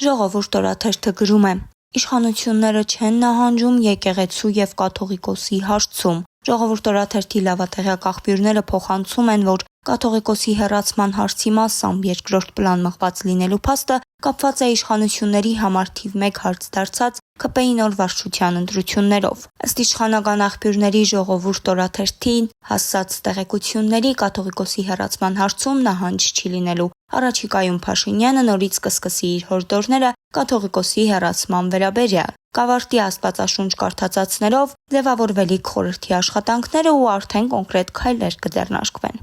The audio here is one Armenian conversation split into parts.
Ժողովուրդ օրաթերթը գրում է. Իշխանությունները չեն նահանջում եկեղեցու եւ կաթողիկոսի հարցում։ Ժողովուրդ օրաթերթի լավատեղյակ աղբյուրները փոխանցում են, որ կաթողիկոսի հեռացման հարցի մասամբ երկրորդ պլան մղված լինելու փաստը կապված է իշխանությունների համար թիվ 1 հարց դարձած ԿՊ-ի նոր վարչության ընտրություններով։ Ըստ իշխանական աղբյուրների Ժողովուրդ օրաթերթին հասած տեղեկությունների կաթողիկոսի հեռացման հարցում նահանջ չի լինելու։ Առաջիկայում Փաշինյանը նորից կսկսի իր հորդորները կաթողիկոսի հեռացման վերաբերյալ։ Կավարտի աստվածաշունչ կարդացածներով ձևավորվելիք խորհրդի աշխատանքները ու արդեն կոնկրետ քայլեր կձեռնարկվեն։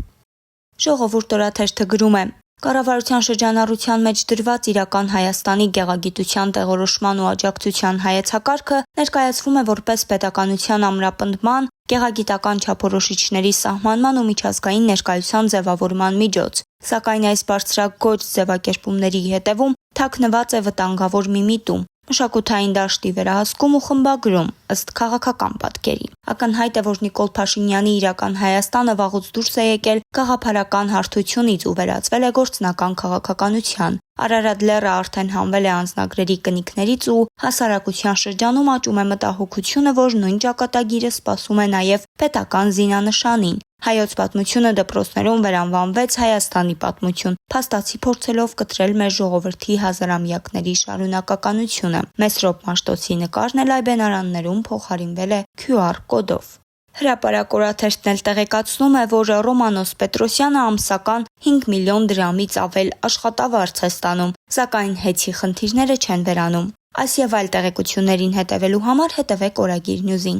Ժողովուրդ օրաթերթը գրում է. Կառավարության շրջանառության մեջ դրված իրական Հայաստանի գեղագիտության տեղորոշման ու աջակցության հայեցակարգը ներկայացվում է որպես պետականության ամրապնդման, գեղագիտական չափորոշիչների սահմանման ու միջազգային ներկայության ձևավորման միջոց, սակայն այս բարձրագույն ձևակերպումների հետևում թաքնված է վտանգավոր մի միտում՝ մշակութային դաշտի վերահսկում ու խմբագրում, ըստ քաղաքական պատկերի։ Ակնհայտ է, որ Նիկոլ Փաշինյանի իրական Հայաստանը վաղուց դուրս է եկել գաղափարական հարթությունից ու վերածվել է գործնական քաղաքականության։ Արարատ լեռը արդեն հանվել է անձնագրերի կնիքներից ու հասարակության շրջանում աճում է մտահոգությունը, որ նույն ճակատագիրը սպասում է նաև պետական զինանշանին։ Հայոց պատմությունը դպրոցներում վերանվանվեց Հայաստանի պատմություն, փաստացի փորձելով կտրել մեր ժողովրդի հազարամյակների շարունակականությունը։ Մեսրոպ Մաշտոցի նկարն էլ այբենարաններում փոխարինվել է QR կոդով։ Հրապարակ օրաթերթն էլ տեղեկացնում է, որ Ռոմանոս Պետրոսյանը ամսական 5 միլիոն դրամից ավել աշխատավարձ է ստանում, սակայն հեծի խնդիրները չեն վերանում։ Այս եւ այլ տեղեկություններին հետևելու համար հետևեք Օրագիր Նյուզին։